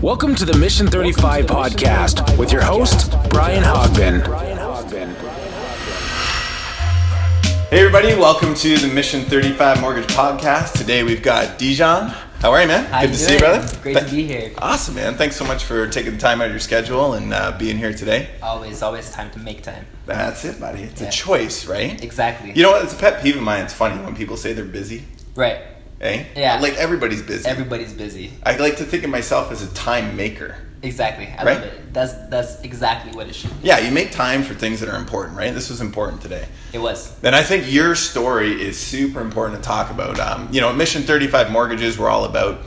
Welcome to the Mission35 Podcast with your host, Brian Hogbin. Hey everybody, welcome to the Mission35 Mortgage Podcast. Today we've got Dejehan. How are you, man? How Good to see you, brother. Great to be here. Awesome, man. Thanks so much for taking the time out of your schedule and being here today. Always time to make time. That's it, buddy. It's a choice, right? Exactly. You know what? It's a pet peeve of mine. It's funny when people say they're busy. Right. Eh? Yeah. Like everybody's busy. Everybody's busy. I like to think of myself as a time maker. Exactly. I Right? love it. That's exactly what it should be. Yeah, you make time for things that are important, right? This was important today. It was. Then I think your story is super important to talk about. At Mission 35 Mortgages, we're all about,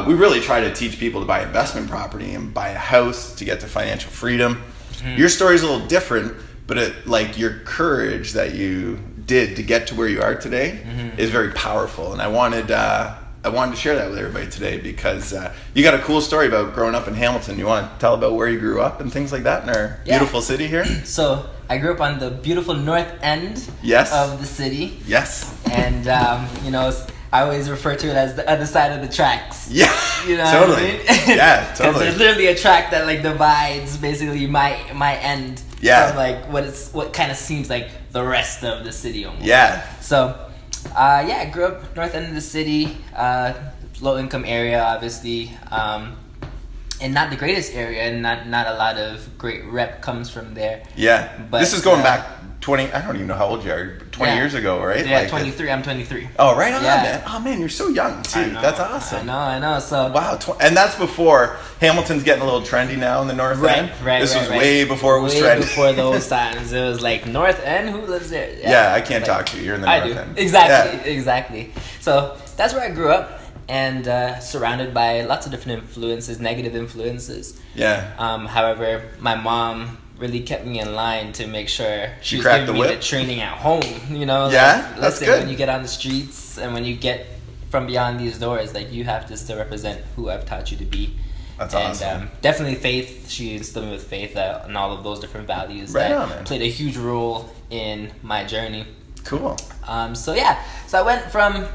we really try to teach people to buy investment property and buy a house to get to financial freedom. Mm-hmm. Your story is a little different, but your courage that you did to get to where you are today is very powerful. And I wanted to share that with everybody today because you got a cool story about growing up in Hamilton. You want to tell about where you grew up and things like that in our beautiful city here? So I grew up on the beautiful north end of the city. Yes. And, I always refer to it as the other side of the tracks. Yeah, you know totally. What I mean? Yeah, totally. Because there's literally a track that divides basically my end from what kind of seems like the rest of the city almost. Yeah. So, I grew up north end of the city, low income area, obviously, and not the greatest area, and not a lot of great rep comes from there. Yeah. But this is going back 20. I don't even know how old you are. 20 years ago, right? Yeah, 23. I'm 23. Oh, right on, yeah. Man. Oh, man, you're so young too. That's awesome. I know. So wow, and that's before Hamilton's getting a little trendy now in the north end. Right. This was way before it was trendy. Before those times, it was like north end. Who lives there? Yeah, I can't talk to you. You're in the north end. Exactly. So that's where I grew up, and surrounded by lots of different influences, negative influences. Yeah. However, my mom really kept me in line to make sure she was cracked giving the me whip? the training at home. That's listen, good. When you get on the streets and when you get from beyond these doors, you have to still represent who I've taught you to be. That's awesome. And definitely faith. She instilled me with faith and all of those different values played a huge role in my journey. Cool. So I went from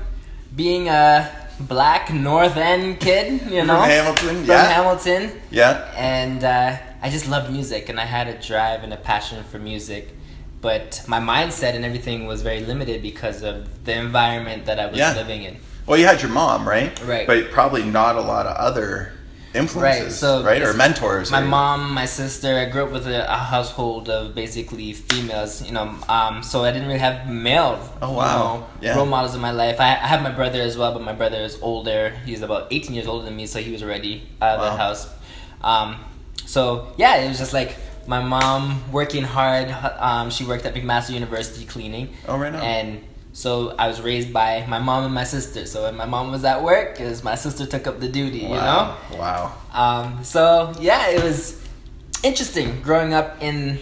being a black North End kid, From Hamilton. Yeah. And I just loved music, and I had a drive and a passion for music, but my mindset and everything was very limited because of the environment that I was living in. Well, you had your mom, right? Right. But probably not a lot of other influences, or mentors. My mom, my sister. I grew up with a household of basically females, so I didn't really have male role models in my life. I have my brother as well, but my brother is older. He's about 18 years older than me, so he was already out of the house. It was just like my mom working hard. She worked at McMaster University cleaning. Oh, right now. And so I was raised by my mom and my sister. So when my mom was at work, my sister took up the duty, Wow. It was interesting growing up in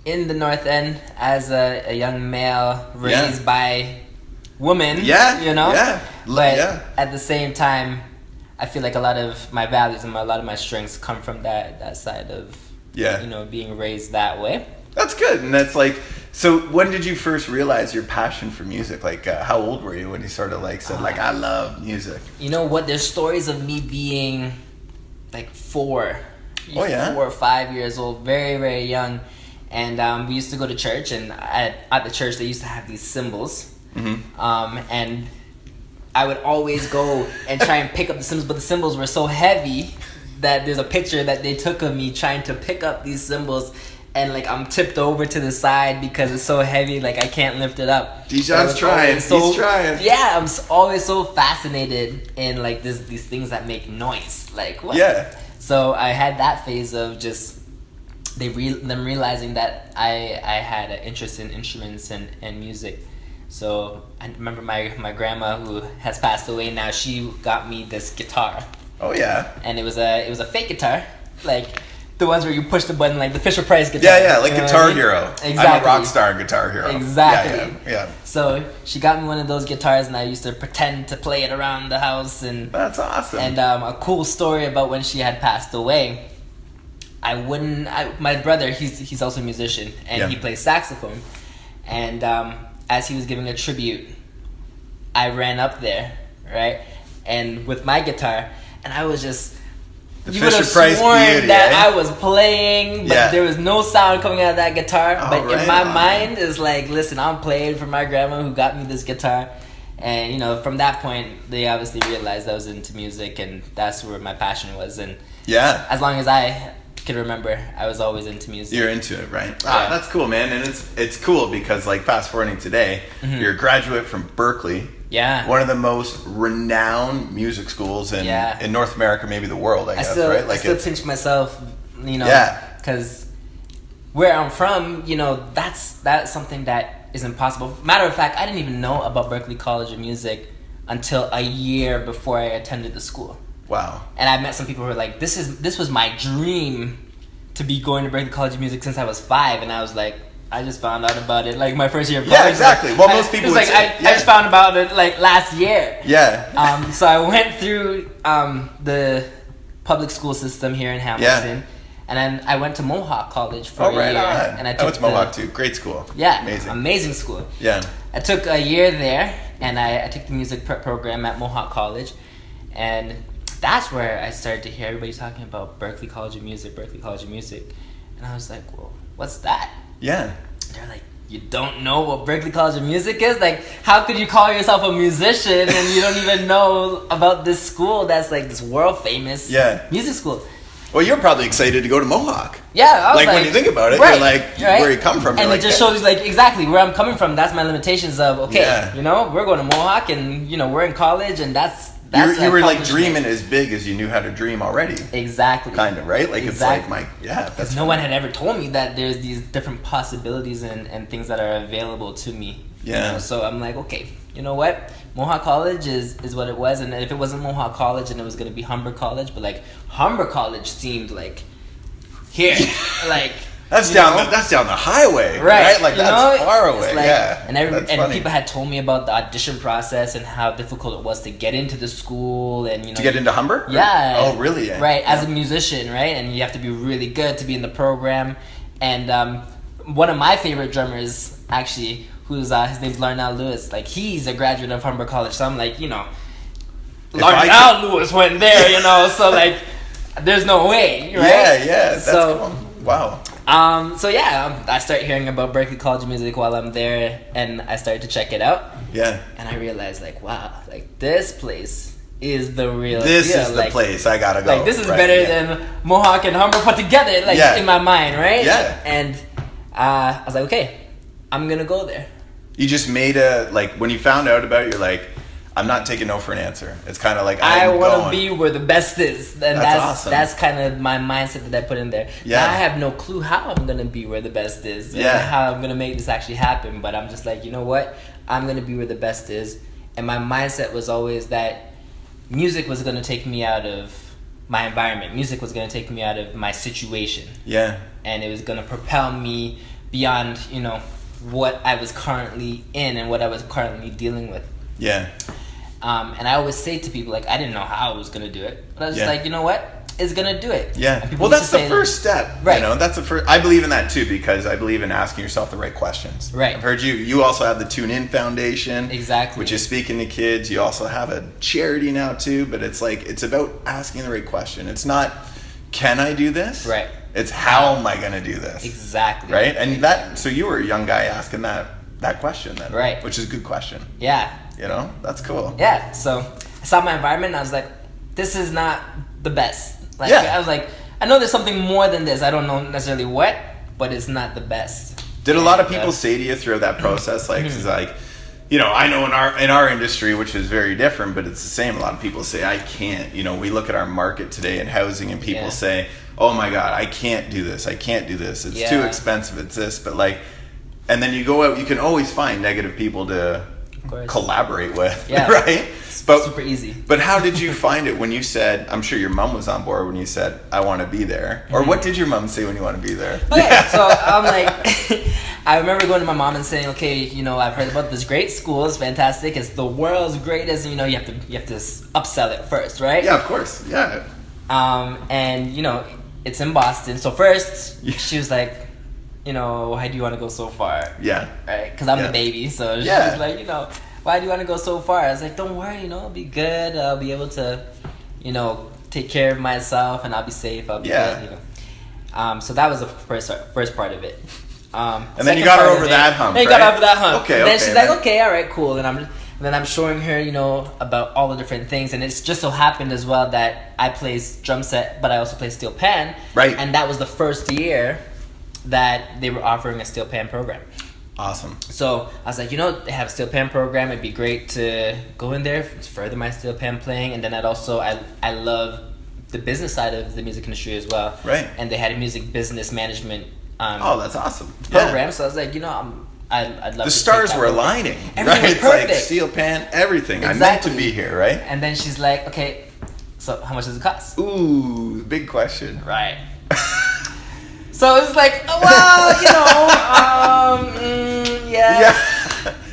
the North End as a young male raised by women. But at the same time, I feel like a lot of my values and a lot of my strengths come from that side of being raised that way. That's good. And that's so when did you first realize your passion for music? How old were you when you sort of said I love music? You know what? There's stories of me being 4 or 5 years old, very, very young. And we used to go to church, and at the church they used to have these cymbals. Mm-hmm. And I would always go and try and pick up the cymbals, but the cymbals were so heavy that there's a picture that they took of me trying to pick up these cymbals, and I'm tipped over to the side because it's so heavy, I can't lift it up. Dejehan's trying. He's trying. Yeah, I'm always so fascinated in these things that make noise. What? Yeah. So I had that phase of just them realizing that I had an interest in instruments and music. So I remember my grandma, who has passed away now, she got me this guitar. Oh yeah. And it was a fake guitar, the ones where you push the button, the Fisher Price guitar. Yeah, Guitar Hero. Exactly. I'm a rock star in Guitar Hero. Exactly. Yeah. So she got me one of those guitars, and I used to pretend to play it around the house. And that's awesome. And a cool story about when she had passed away. My brother, he's also a musician, and he plays saxophone. And as he was giving a tribute, I ran up there, right? And with my guitar, and I was just you would have sworn beauty, that I was playing, but there was no sound coming out of that guitar. Oh, but right in my on. mind, it's like, listen, I'm playing for my grandma who got me this guitar. And, you know, from that point, they obviously realized I was into music, and that's where my passion was. And as long as I can remember, I was always into music. You're into it, right? Ah, that's cool, man. And it's cool because, like, fast forwarding today, you're a graduate from Berklee. Yeah. One of the most renowned music schools in North America, maybe the world, I guess, right? Like, I still pinch myself, you know, because where I'm from, you know, that's something that is impossible. Matter of fact, I didn't even know about Berklee College of Music until a year before I attended the school. Wow. And I met some people who were like, this was my dream to be going to Berklee College of Music since I was 5, and I was like, I just found out about it like my first year of college. Yeah, exactly. Well, most people would say, I just found about it like last year. Yeah. So I went through the public school system here in Hamilton. Yeah. And then I went to Mohawk College for a year. And I went to Mohawk too. Great school. Yeah. Amazing School. Yeah. I took a year there, and I took the music prep program at Mohawk College. And that's where I started to hear everybody talking about Berklee College of Music. And I was like, well, what's that? Yeah. They're like, you don't know what Berklee College of Music is? Like, how could you call yourself a musician and you don't even know about this school that's like this world famous music school? Well, you're probably excited to go to Mohawk. Yeah, I was like when you think about it, you're like, where you come from. And it just shows you like exactly where I'm coming from. That's my limitations of, you know, we're going to Mohawk and, you know, we're in college and that's you were like dreaming as big as you knew how to dream already. Exactly. Kind of, right? Like it's like because no one had ever told me that there's these different possibilities and things that are available to me. Yeah. You know? So I'm like, okay, you know what? Mohawk College is what it was, and if it wasn't Mohawk College, then it was gonna be Humber College. But like Humber College seemed like here, like. That's down the highway, right? Like that's far away. Like, yeah, and people had told me about the audition process and how difficult it was to get into the school and, you know, to get into Humber. Yeah. Oh, really? Yeah. Right, as a musician, right, and you have to be really good to be in the program. And one of my favorite drummers, actually, his name's Larnell Lewis. Like, he's a graduate of Humber College, so I'm like, you know, Larnell Lewis went there, you know, so like, there's no way, right? Yeah, that's cool. Wow. So I started hearing about Berklee College of Music while I'm there, and I started to check it out. Yeah. And I realized, like, wow, like this place is the real deal. This is the place I gotta go. Like, this is better than Mohawk and Humber put together, like, in my mind, right? Yeah. And I was like, okay, I'm gonna go there. You just made when you found out about it, you're like, I'm not taking no for an answer. It's kind of like I want to be where the best is, and that's awesome. That's kind of my mindset that I put in there. Yeah. Now, I have no clue how I'm gonna be where the best is, and how I'm gonna make this actually happen. But I'm just like, you know what? I'm gonna be where the best is, and my mindset was always that music was gonna take me out of my environment. Music was gonna take me out of my situation. Yeah. And it was gonna propel me beyond, you know, what I was currently in and what I was currently dealing with. Yeah. And I always say to people, like, I didn't know how I was going to do it. But I was just like, you know what? It's going to do it. Yeah. Well, that's the first step. Right. You know, that's the first. I believe in that, too, because I believe in asking yourself the right questions. Right. I've heard you. You also have the Tune In Foundation. Exactly. Which is speaking to kids. You also have a charity now, too. But it's like, it's about asking the right question. It's not, can I do this? Right. It's how am I going to do this? Exactly. Right? And so you were a young guy asking that question then. Right. Which is a good question. Yeah. You know, that's cool. Yeah. So I saw my environment and I was like, this is not the best. Like, I was like, I know there's something more than this. I don't know necessarily what, but it's not the best. Did a lot of people say to you throughout that process, like, it's like, you know, I know in our industry, which is very different, but it's the same. A lot of people say, I can't. You know, we look at our market today in housing and people say, oh my God, I can't do this. I can't do this. It's too expensive. It's this. But like, and then you go out, you can always find negative people to collaborate with, right? But super easy. But how did you find it when you said, I'm sure your mom was on board when you said, I want to be there? Or what did your mom say when you want to be there? Okay, so I'm like, I remember going to my mom and saying, okay, you know, I've heard about this great school. It's fantastic. It's the world's greatest. And, you know, you have to upsell it first, right? Yeah, of course. Yeah. And, you know, it's in Boston. So first, she was like, you know, why do you want to go so far? Yeah. Right? Because I'm the baby. So she was like, you know, why do you want to go so far? I was like, don't worry, you know, it'll be good. I'll be able to, you know, take care of myself, and I'll be safe. I'll be good. You know. So that was the first part of it. And then you got her over that hump. Then you got her over that hump. Okay. And then she's like, okay, all right, cool. And then I'm showing her, you know, about all the different things, and it's just so happened as well that I play drum set, but I also play steel pan. Right. And that was the first year that they were offering a steel pan program. Awesome. So I was like, you know, they have a steel pan program. It'd be great to go in there, further my steel pan playing, and then I love the business side of the music industry as well. Right. And they had a music business management. That's awesome. Program. So I was like, you know, I'd love. The stars were aligning. Everything right? was perfect. It's like steel pan, everything. Exactly. I meant to be here, right? And then she's like, okay, so how much does it cost? Ooh, big question. Right. So it's like, well, you know, yeah.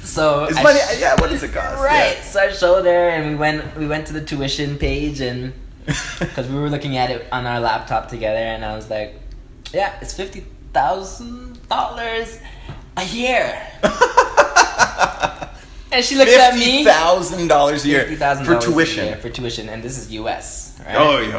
So it's money. Yeah, what does it cost? Right. Yeah. So I showed her, and we went to the tuition page, and because we were looking at it on our laptop together, and I was like, yeah, it's $50,000 a year. And she looked at me. $50,000 a year for tuition. For tuition, and this is U.S. Right? Oh yeah.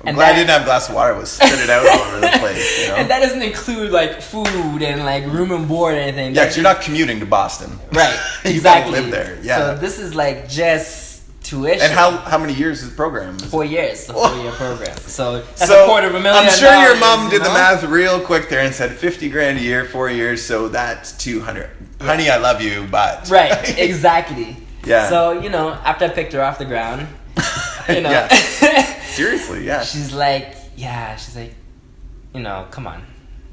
I'm glad I didn't have a glass of water. I was spit it out all over the place. You know? And that doesn't include like food and like room and board or anything. Yeah, because you're not commuting to Boston. Right. You Exactly. gotta live there. Yeah. So this is like just tuition. And how many years is the program? 4 years. The 4-year program. So that's $250,000. I'm sure your mom did the math real quick there and said $50,000 a year, 4 years. So that's $200,000. Yeah. Honey, I love you, but right. Exactly. Yeah. So you know, after I picked her off the ground, you know, yeah. Seriously, yeah. She's like, you know, come on,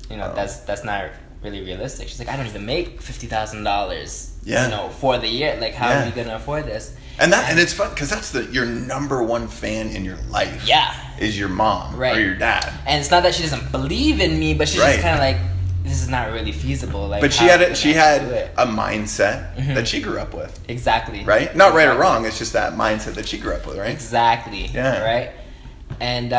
you know, that's not really realistic. She's like, I don't even make $50,000. Yeah. You know, for the year. Like, how are you gonna afford this? And it's fun because that's your number one fan in your life. Yeah. Is your mom or your dad. And it's not that she doesn't believe in me, but she's just kind of like, this is not really feasible. Like, but she had a mindset that she grew up with. Exactly. Right? Not right or wrong. It's just that mindset that she grew up with, right? Exactly. Yeah. Right. And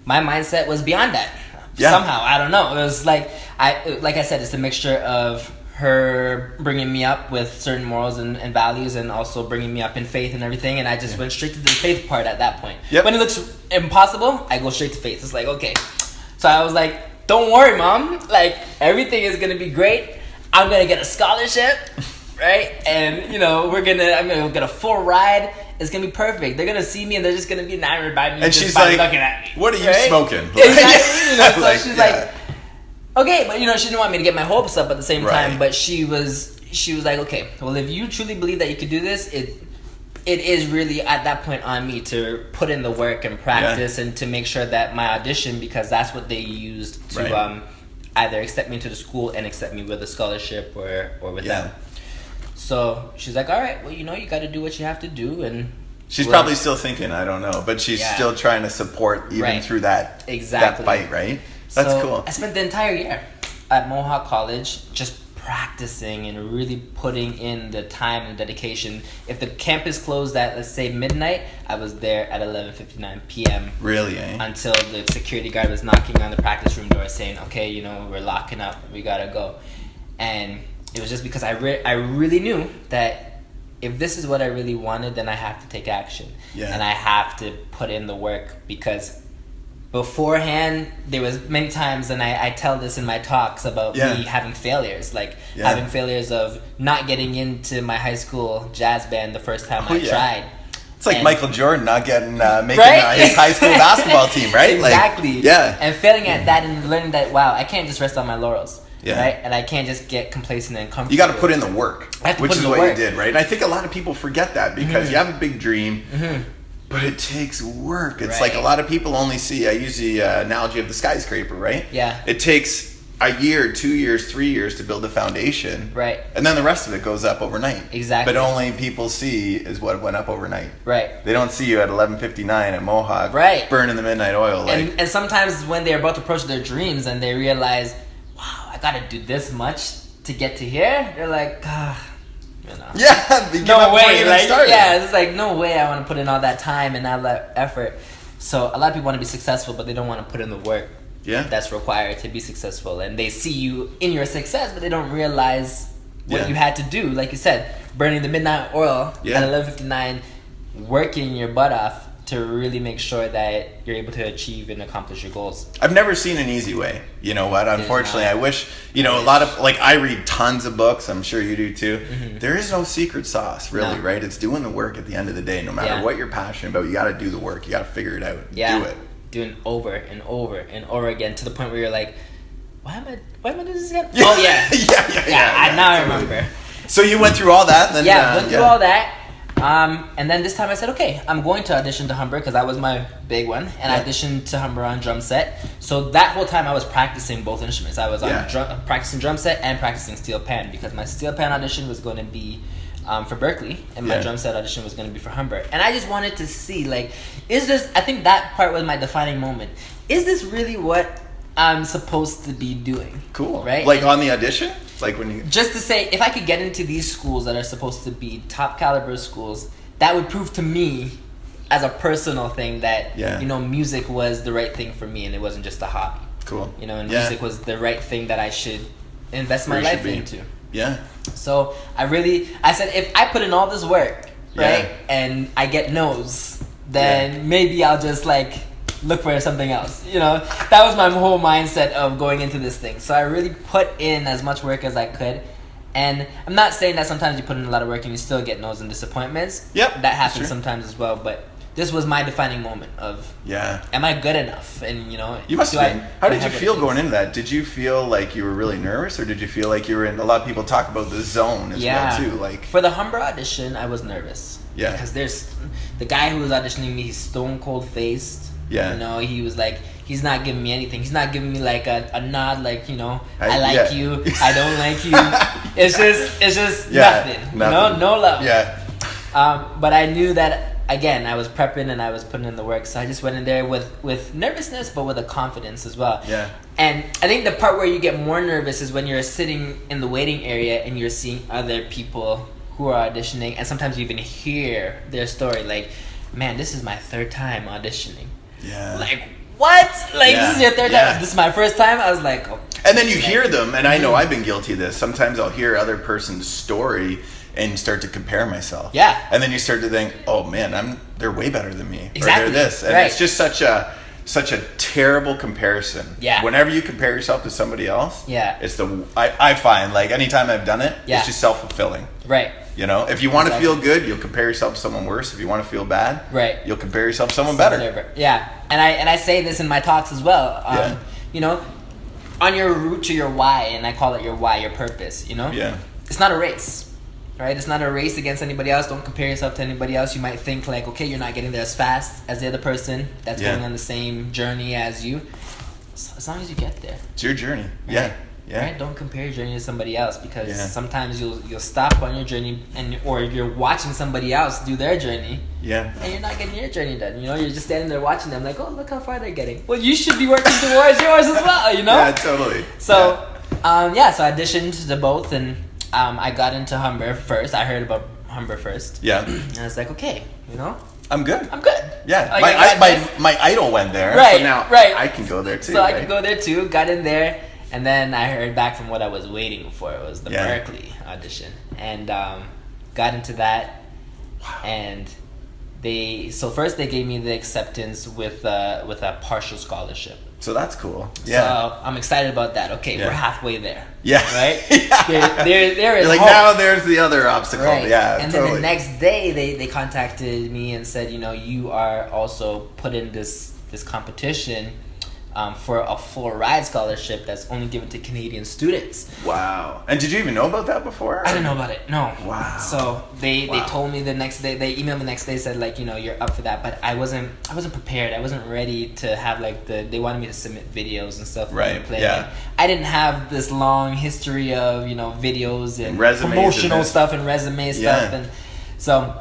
my mindset was beyond that. Yeah. Somehow, I don't know. It was like I said, it's a mixture of her bringing me up with certain morals and values, and also bringing me up in faith and everything. And I just went straight to the faith part at that point. Yep. When it looks impossible, I go straight to faith. It's like, okay. So I was like, don't worry, Mom. Like, everything is gonna be great. I'm gonna get a scholarship, right? And you know, I'm gonna get a full ride. It's gonna be perfect. They're gonna see me and they're just gonna be enamored by me. And she's like, looking at me. What are you smoking? Exactly. You know, so like, she's like, okay, but you know, she didn't want me to get my hopes up at the same time. Right. But she was like, okay, well, if you truly believe that you could do this, it is really at that point on me to put in the work and practice and to make sure that my audition, because that's what they used to either accept me into the school and accept me with a scholarship or with them. So she's like, all right, well, you know, you got to do what you have to do. And she's probably still thinking, I don't know, but she's still trying to support even through that that fight, right? That's cool. I spent the entire year at Mohawk College just practicing and really putting in the time and dedication. If the campus closed at, let's say, midnight, I was there at 11:59 p.m. Really, eh? Until the security guard was knocking on the practice room door saying, okay, you know, we're locking up, we gotta go. And it was just because I really knew that if this is what I really wanted, then I have to take action. Yeah. And I have to put in the work, because beforehand, there was many times, and I tell this in my talks about me having failures, like having failures of not getting into my high school jazz band the first time I tried. It's like Michael Jordan not getting making his high school basketball team, right? Exactly. Like, yeah. And failing at that and learning that, wow, I can't just rest on my laurels. Yeah. Right? And I can't just get complacent and comfortable. You got to put in the work, which is what you did, right? And I think a lot of people forget that, because you have a big dream, but it takes work. It's like a lot of people only see, I use the analogy of the skyscraper, right? Yeah. It takes a year, 2 years, 3 years to build a foundation. Right. And then the rest of it goes up overnight. Exactly. But only people see is what went up overnight. Right. They don't see you at 11:59 at Mohawk, burning the midnight oil. Like, and sometimes when they're about to approach their dreams and they realize, wow, I got to do this much to get to here, they're like, you know. Yeah, no way. Like, it's like, no way I want to put in all that time and all that effort. So a lot of people want to be successful, but they don't want to put in the work that's required to be successful. And they see you in your success, but they don't realize what you had to do. Like you said, burning the midnight oil at 11:59, working your butt off to really make sure that you're able to achieve and accomplish your goals. I've never seen an easy way. You know what? Unfortunately, I wish, a lot of, like, I read tons of books. I'm sure you do too. Mm-hmm. There is no secret sauce, really, right? It's doing the work at the end of the day. No matter what you're passionate about, you got to do the work. You got to figure it out. Yeah. Do it. Doing over and over and over again to the point where you're like, why am I doing this again? Oh, yeah. yeah. Now I remember. So you went through all that? Then, went through all that. And then this time I said, okay, I'm going to audition to Humber because that was my big one. And I auditioned to Humber on drum set. So that whole time I was practicing both instruments. I was practicing drum set and practicing steel pan because my steel pan audition was going to be for Berklee and my drum set audition was going to be for Humber. And I just wanted to see, like, I think that part was my defining moment. Is this really what I'm supposed to be doing? Cool. Right? Like on the audition? Like when you... Just to say, if I could get into these schools that are supposed to be top caliber schools, that would prove to me as a personal thing that, music was the right thing for me and it wasn't just a hobby. Cool. And music was the right thing that I should invest my life into. Yeah. So I said, if I put in all this work, right, and I get no's, then maybe I'll just look for something else. That was my whole mindset of going into this thing. So I really put in as much work as I could. And I'm not saying that sometimes you put in a lot of work and you still get no's and disappointments. Yep. That happens sometimes as well. But this was my defining moment of, am I good enough? And, you must have been. How did you feel going into that? Did you feel like you were really nervous or did you feel like you were in, a lot of people talk about the zone as well too. Like for the Humber audition, I was nervous. Yeah. Because there's the guy who was auditioning me, he's stone cold faced. Yeah. He was like, he's not giving me anything. He's not giving me like a nod, like, I like you, I don't like you. It's just nothing. No love. Yeah. But I knew that, again, I was prepping and I was putting in the work. So I just went in there with nervousness, but with a confidence as well. Yeah. And I think the part where you get more nervous is when you're sitting in the waiting area and you're seeing other people who are auditioning. And sometimes you even hear their story. Like, man, this is my third time auditioning. Yeah. Like, what? Like, this is your third time? This is my first time? I was like, oh. And then you hear them, and I know I've been guilty of this. Sometimes I'll hear other person's story and start to compare myself. Yeah. And then you start to think, oh man, they're way better than me. Exactly. Or they're this. And it's just such a terrible comparison. Yeah. Whenever you compare yourself to somebody else, it's I find, like, anytime I've done it, it's just self-fulfilling. Right. If you want to feel good, you'll compare yourself to someone worse. If you want to feel bad, you'll compare yourself to someone better. Yeah. And I say this in my talks as well. On your route to your why, and I call it your why, your purpose, Yeah. It's not a race. Right? It's not a race against anybody else. Don't compare yourself to anybody else. You might think like, okay, you're not getting there as fast as the other person that's going on the same journey as you. So as long as you get there. It's your journey. Right? Yeah. Right? Don't compare your journey to somebody else because sometimes you'll stop on your journey or you're watching somebody else do their journey. Yeah. And you're not getting your journey done. You're just standing there watching them like, oh, look how far they're getting. Well, you should be working towards yours as well, Yeah, totally. So, so I auditioned to both and I got into Humber first. I heard about Humber first. Yeah. And I was like, okay, I'm good. Yeah. Like, my idol went there. Right. So now I can go there too. So I could go there too. Got in there. And then I heard back from what I was waiting for. It was the Berklee audition. And got into that. Wow. And first they gave me the acceptance with a partial scholarship. So that's cool. Yeah. So I'm excited about that. Okay, we're halfway there. Yeah. Right? There is like hope. now there's the other obstacle. Right. Yeah. And totally. then the next day they contacted me and said, you are also put in this competition for a full ride scholarship that's only given to Canadian students. Wow. And did you even know about that before? I didn't know about it. No. Wow. So they told me the next day, they emailed me the next day, said like, you're up for that, but I wasn't prepared. I wasn't ready to have like they wanted me to submit videos and stuff. Right. Yeah. I didn't have this long history of, videos and resumes promotional stuff and resume stuff. And so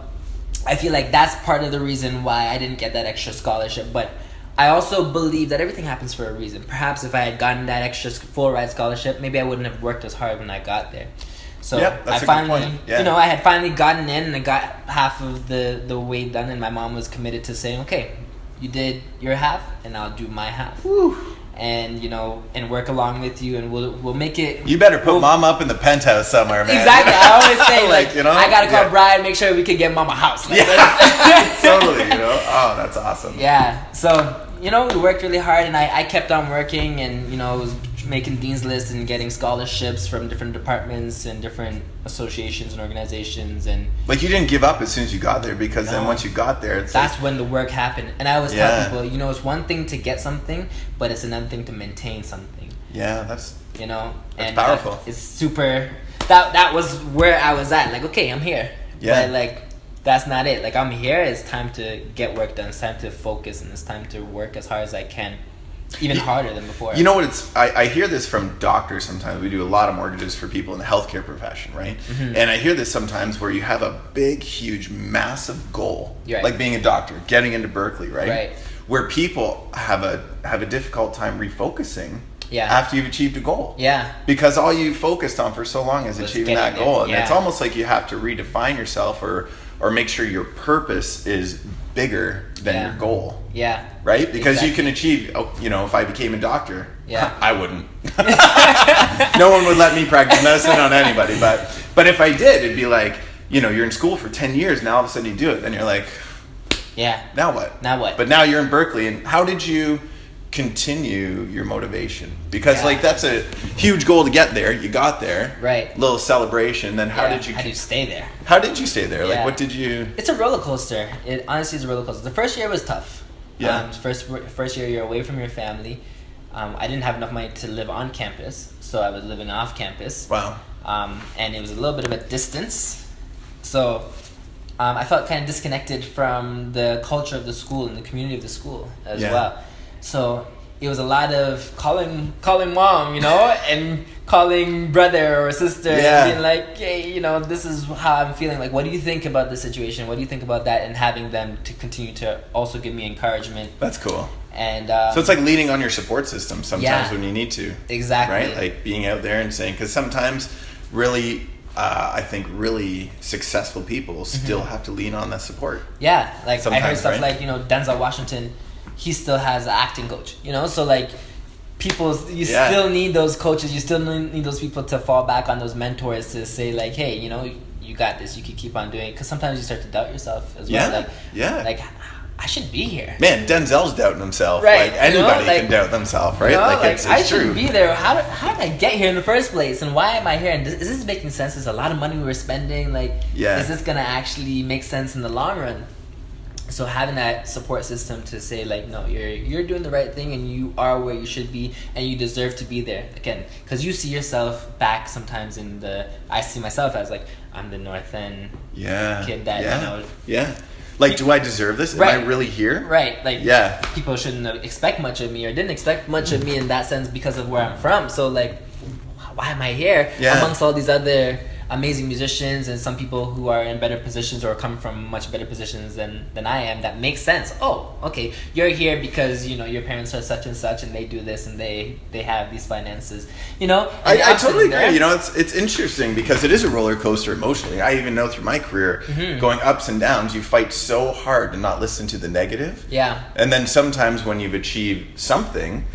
I feel like that's part of the reason why I didn't get that extra scholarship. But I also believe that everything happens for a reason. Perhaps if I had gotten that extra full ride scholarship, maybe I wouldn't have worked as hard when I got there. So that's I finally, a good point. Yeah. I had finally gotten in and I got half of the way done, and my mom was committed to saying, okay, you did your half and I'll do my half. Woo. and and work along with you, and we'll make it. You better put mom up in the penthouse somewhere, man. Exactly. I always say I gotta call Brian, make sure we can get mom a house. Totally. Oh, that's awesome. Yeah. So we worked really hard, and I kept on working, and was making dean's lists and getting scholarships from different departments and different associations and organizations, and you didn't give up as soon as you got there, because then once you got there, that's when the work happened. And I always tell people, it's one thing to get something, but it's another thing to maintain something. Yeah, that's and powerful. It's super. That was where I was at. Okay, I'm here. Yeah. But that's not it. I'm here. It's time to get work done. It's time to focus, and it's time to work as hard as I can. Even harder than before. You know what? I hear this from doctors sometimes. We do a lot of mortgages for people in the healthcare profession, right? Mm-hmm. And I hear this sometimes where you have a big, huge, massive goal, like being a doctor, getting into Berklee, right? Right. Where people have a difficult time refocusing Yeah. after you've achieved a goal. Yeah. Because all you focused on for so long is achieving that goal. And it's almost like you have to redefine yourself or make sure your purpose is bigger than your goal. Yeah. Right? Because you can achieve, if I became a doctor, I wouldn't. No one would let me practice medicine on anybody. But if I did, it'd be like, you're in school for 10 years, now all of a sudden you do it. Then you're like, now what? Now what? But now you're in Berklee, and how did you continue your motivation? Because that's a huge goal to get there. You got there, right? Little celebration. Then how did you stay there? How did you stay there? What did you? It's a roller coaster. It honestly is a roller coaster. The first year was tough. Yeah. First year you're away from your family. I didn't have enough money to live on campus, so I was living off campus. Wow. And it was a little bit of a distance, so I felt kind of disconnected from the culture of the school and the community of the school as well. So it was a lot of calling mom, and calling brother or sister, and being like, hey, this is how I'm feeling. What do you think about this situation? What do you think about that? And having them to continue to also give me encouragement. That's cool. And so it's like leaning on your support system sometimes when you need to. Exactly. Right? Being out there and saying, because sometimes really, I think really successful people still have to lean on that support. Yeah. I heard stuff like, Denzel Washington, he still has an acting coach, so people, still need those coaches, you still need those people to fall back on, those mentors to say hey, you got this, you can keep on doing it, because sometimes you start to doubt yourself as well. I should be here. Man, Denzel's doubting himself. Right. Anybody can doubt themselves, right? It's I true. shouldn't be there. How did I get here in the first place? And why am I here? And is this making sense? Is a lot of money we were spending? Is this going to actually make sense in the long run? So having that support system to say no, you're doing the right thing, and you are where you should be, and you deserve to be there. Again, because you see yourself back sometimes I see myself as I'm the North End kid that do I deserve this? Right. Am I really here? Right. People shouldn't expect much of me, or didn't expect much of me in that sense because of where I'm from. So why am I here amongst all these other amazing musicians and some people who are in better positions or come from much better positions than I am? That makes sense. Oh, okay, you're here because your parents are such and such, and they do this, and they have these finances. I totally agree. It's interesting because it is a roller coaster emotionally. I even know through my career, going ups and downs, you fight so hard to not listen to the negative. Yeah. And then sometimes when you've achieved something,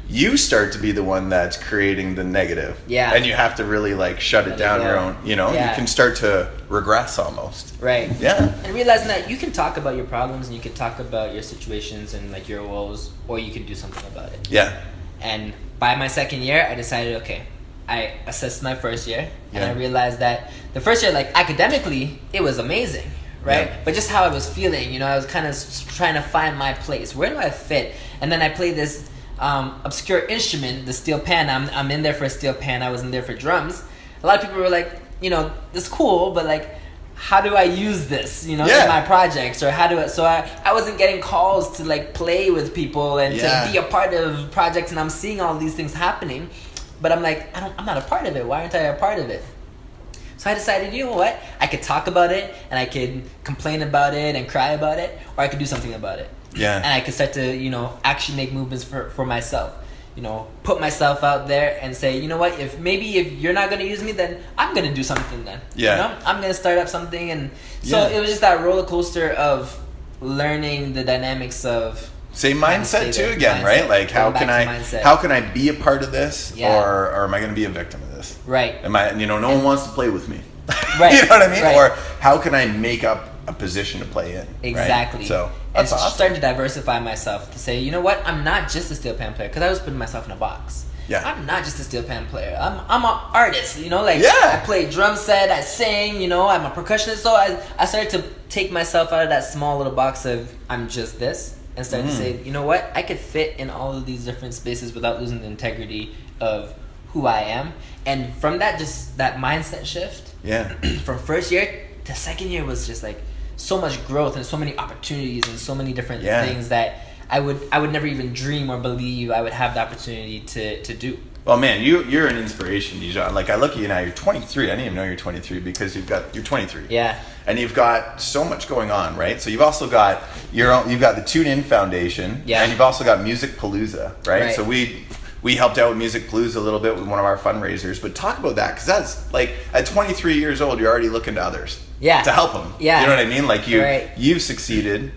you start to be the one that's creating the negative. Yeah. And you have to really shut it down your own. You can start to regress almost. Right. Yeah. And realizing that you can talk about your problems, and you can talk about your situations and your woes, or you can do something about it. Yeah. And by my second year, I decided, okay, I assessed my first year, and I realized that the first year, academically, it was amazing, right? Yeah. But just how I was feeling, I was kind of trying to find my place. Where do I fit? And then I played this obscure instrument, the steel pan. I'm in there for a steel pan. I was in there for drums. A lot of people were like, this is cool, but how do I use this, in my projects, or how do I? So I wasn't getting calls to play with people and to be a part of projects, and I'm seeing all these things happening, but I'm I'm not a part of it. Why aren't I a part of it? So I decided, you know what? I could talk about it, and I could complain about it and cry about it, or I could do something about it. Yeah. And I could start to, actually make movements for myself. Put myself out there and say, you know what, if you're not going to use me, then I'm going to do something then. Yeah. I'm going to start up something. And so it was just that roller coaster of learning the dynamics of Same mindset too again, right? Like how can I be a part of this, or am I going to be a victim of this? Right. Am I? No one wants to play with me. Right. You know what I mean? Right. Or how can I make up a position to play in? Exactly. Right? So that's awesome. Starting to diversify myself to say, you know what? I'm not just a steel pan player, because I was putting myself in a box. Yeah. I'm not just a steel pan player. I'm an artist. I play drum set, I sing. I'm a percussionist. So I started to take myself out of that small little box of I'm just this, and started to say, you know what? I could fit in all of these different spaces without losing the integrity of who I am. And from that, just that mindset shift. Yeah. From first year to second year was just like so much growth and so many opportunities and so many different things that I would never even dream or believe I would have the opportunity to do. Well, man, you're an inspiration, Dejehan. Like, I look at you now, you're 23. I didn't even know you're 23 because you're 23. Yeah. And you've got so much going on, right? So you've also got you've got the Tune In Foundation, and you've also got Musica Palooza, right? So we helped out with Musica Palooza a little bit with one of our fundraisers, but talk about that, because that's like at 23 years old, you're already looking to others, to help them. Yeah. You know what I mean? Like you've succeeded.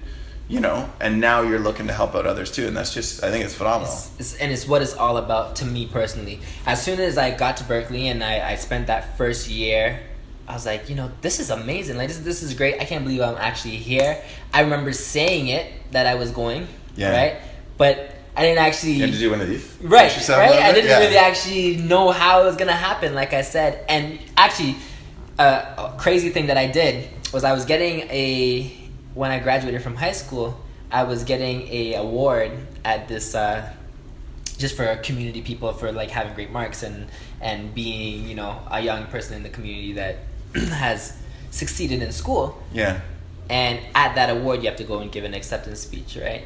And now you're looking to help out others too, and that's just, I think it's phenomenal. It's what it's all about to me personally. As soon as I got to Berklee and I spent that first year, I was like, this is amazing. Like this is great. I can't believe I'm actually here. I remember saying it that I was going, right? But I didn't actually. You had to do one of these, right? I didn't really actually know how it was gonna happen, like I said. And actually, a crazy thing that I did was I was getting when I graduated from high school, I was getting a award at this just for community people for like having great marks and being a young person in the community that has succeeded in school. Yeah. And at that award, you have to go and give an acceptance speech, right?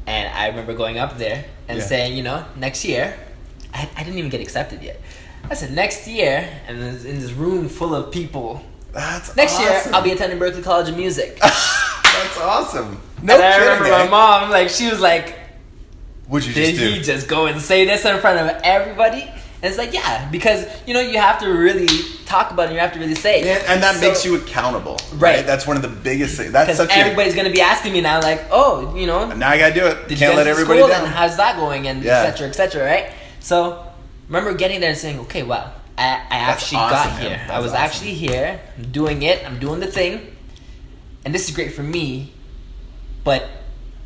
And I remember going up there and saying, next year, I didn't even get accepted yet. I said next year, and in this room full of people. That's next awesome. year I'll be attending Berklee College of Music. That's awesome. No and I kidding, remember my mom, like, she was like, "What'd you just do? Did he just go and say this in front of everybody?" And it's like, yeah, because you have to really talk about it. You have to really say it. Yeah, and that makes you accountable, right? That's one of the biggest things. That's such everybody's gonna be asking me now, like, oh, now I gotta do it. Did Can't you let everybody school, down. And how's that going? And et cetera, right? So, remember getting there and saying, okay, wow, I actually got here. I was actually here, doing it. I'm doing the thing, and this is great for me. But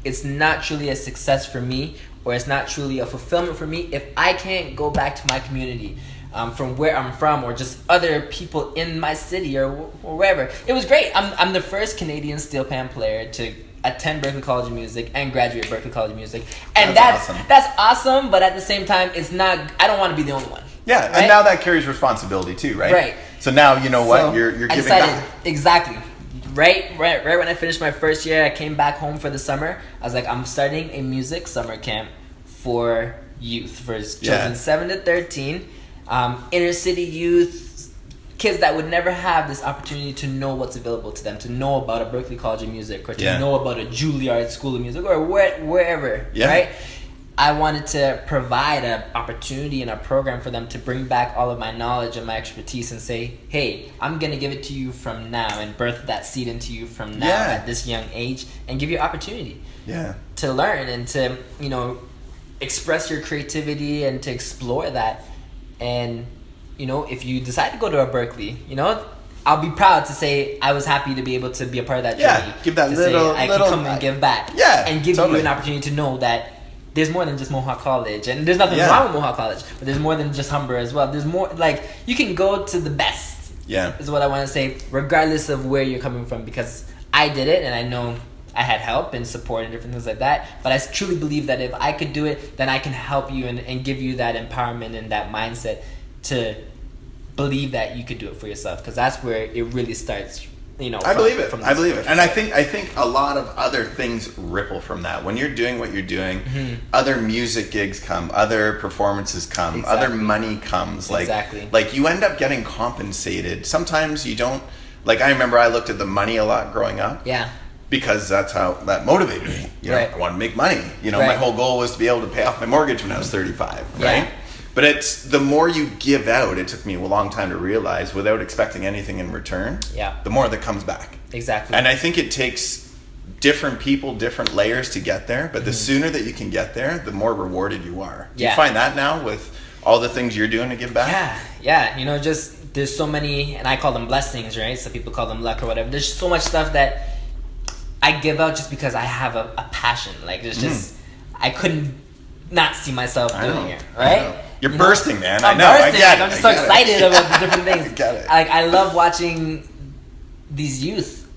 it's not truly a success for me, or it's not truly a fulfillment for me if I can't go back to my community, from where I'm from, or just other people in my city or wherever. It was great. I'm the first Canadian steel pan player to attend Berklee College of Music and graduate Berklee College of Music, and that's awesome. But at the same time, it's not. I don't want to be the only one. Yeah, right? And now that carries responsibility too, right? Right. So now what you're giving back. Exactly. Right when I finished my first year, I came back home for the summer. I was like, I'm starting a music summer camp for youth, for children 7 to 13, inner city youth, kids that would never have this opportunity to know what's available to them, to know about a Berklee College of Music, or to know about a Juilliard School of Music, or wherever, right? I wanted to provide an opportunity and a program for them to bring back all of my knowledge and my expertise and say, hey, I'm going to give it to you from now, and birth that seed into you from now at this young age, and give you opportunity to learn and to, express your creativity and to explore that. And, if you decide to go to a Berklee, I'll be proud to say I was happy to be able to be a part of that journey. Give that I can come and give back. And give you an opportunity to know that there's more than just Mohawk College, and there's nothing wrong with Mohawk College, but there's more than just Humber as well. There's more, like, you can go to the best. Is what I want to say, regardless of where you're coming from, because I did it, and I know I had help and support and different things like that. But I truly believe that if I could do it, then I can help you and give you that empowerment and that mindset to believe that you could do it for yourself, because that's where it really starts. I believe it. And I think a lot of other things ripple from that. When you're doing what you're doing, other music gigs come, other performances come, other money comes. Like you end up getting compensated. Sometimes you don't. Like, I remember I looked at the money a lot growing up. Because that's how that motivated me. I wanted to make money. My whole goal was to be able to pay off my mortgage when I was 35. Right. But it's the more you give out, it took me a long time to realize, without expecting anything in return, the more that comes back. Exactly. And I think it takes different people, different layers to get there, but the sooner that you can get there, the more rewarded you are. Do you find that now with all the things you're doing to give back? Yeah. You know, just there's so many, and I call them blessings, right? Some people call them luck or whatever. There's so much stuff that I give out just because I have a passion. Like, there's just, I couldn't not see myself doing it, right? You're bursting, man. I'm bursting. I'm just so excited about the different things. I get it. Like, I love watching these youth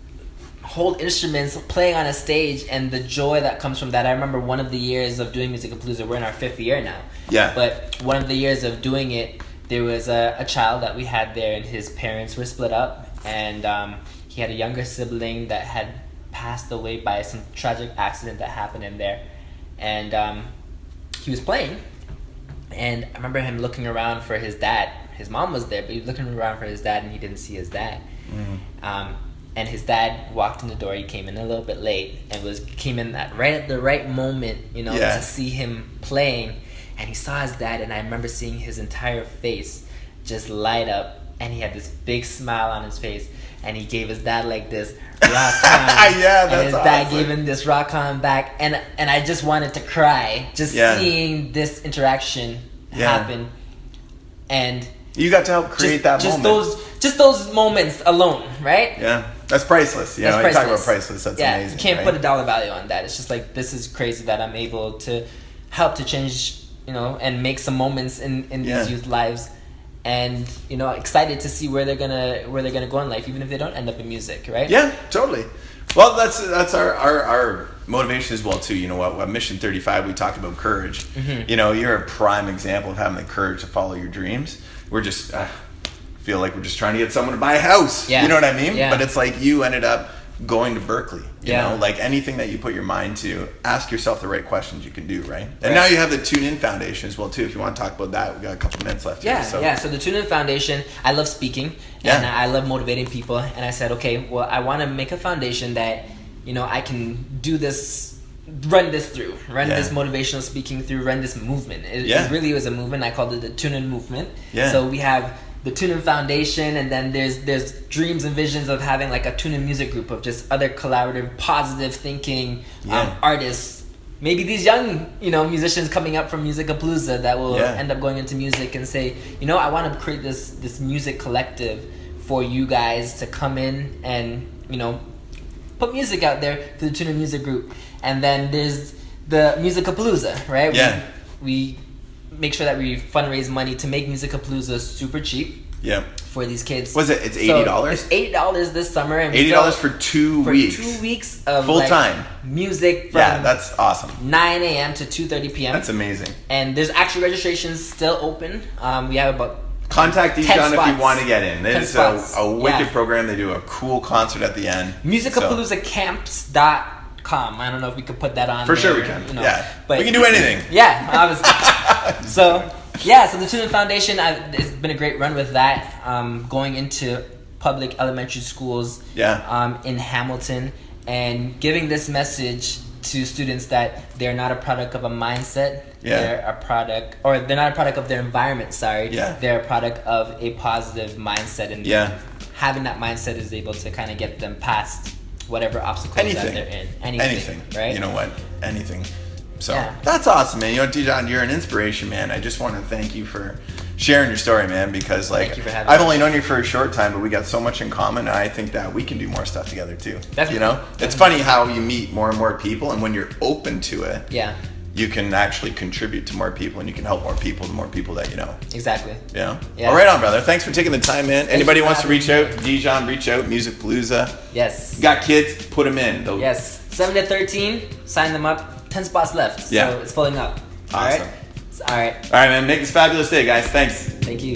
hold instruments, playing on a stage, and the joy that comes from that. I remember one of the years of doing Musica Palooza, we're in our 5th year now. Yeah. But one of the years of doing it, there was a child that we had there, and his parents were split up, and he had a younger sibling that had passed away by some tragic accident that happened in there. And he was playing, and I remember him looking around for his dad. His mom was there, but he was looking around for his dad, and he didn't see his dad. And his dad walked in the door. He came in a little bit late, and came in right at the right moment, you know, to see him playing. And he saw his dad, and I remember seeing his entire face just light up, and he had this big smile on his face, and he gave his dad like this rock on. And his dad gave him this rock on back, and I just wanted to cry just seeing this interaction happen. And you got to help create that moment. Just those moments alone, right? Yeah, that's priceless. You know, you talk about priceless. That's amazing. You can't put a dollar value on that. It's just like, this is crazy that I'm able to help to change, you know, and make some moments in these youth lives, and you know, excited to see where they're gonna go in life, even if they don't end up in music, right? Yeah, totally. Well, that's our motivation as well too. You know what? At Mission 35, we talk about courage. You know, you're a prime example of having the courage to follow your dreams. We're just feel like we're just trying to get someone to buy a house. You know what I mean? But it's like you ended up going to Berklee. You know, like anything that you put your mind to, ask yourself the right questions you can do, right? And now you have the Tune In Foundation as well too. If you want to talk about that, we got a couple minutes left. So the Tune In Foundation, I love speaking and I love motivating people. And I said, okay, well, I want to make a foundation that, you know, I can do this, run this motivational speaking through, run this movement. It really was a movement. I called it the Tune In Movement. So we have the Tune In Foundation, and then there's dreams and visions of having like a Tune In music group of just other collaborative, positive thinking artists. Maybe these young, you know, musicians coming up from Musica Palooza that will end up going into music and say, you know, I want to create this music collective for you guys to come in and, you know, put music out there through the Tune In music group. And then there's the Musica Palooza, right? We make sure that we fundraise money to make Musica Palooza super cheap. For these kids. Was it? It's $80. So it's $80 this summer, and $80 for 2 weeks. For 2 weeks of full time music. From that's awesome. 9 a.m. to 2:30 p.m. That's amazing. And there's actually registrations still open. We have about contact Dejehan if you want to get in. It's a wicked program. They do a cool concert at the end. Musica Palooza Camps.com. I don't know if we could put that on. For sure we can. You know, but we can do anything. Obviously. So the Tune In Foundation, it's been a great run with that. Going into public elementary schools in Hamilton and giving this message to students that they're not a product of a mindset. They're a product, or they're not a product of their environment. They're a product of a positive mindset, and having that mindset is able to kind of get them past whatever obstacles that they're in. Anything, right? You know what? Anything. So that's awesome, man. You know, Dejehan, you're an inspiration, man. I just want to thank you for sharing your story, man, because like I've only known you for a short time, but we got so much in common, and I think that we can do more stuff together too. Definitely. You know? It's funny how you meet more and more people, and when you're open to it, you can actually contribute to more people, and you can help more people, the more people that you know. Exactly. Yeah. All right on, brother. Thanks for taking the time, man. Anybody wants to reach out, Dejehan, reach out, Music Palooza. Yes. Got kids, put them in. Yes. 7 to 13, sign them up. 10 spots left, so it's filling up. Awesome. All right, man. Make this a fabulous day, guys. Thanks. Thank you.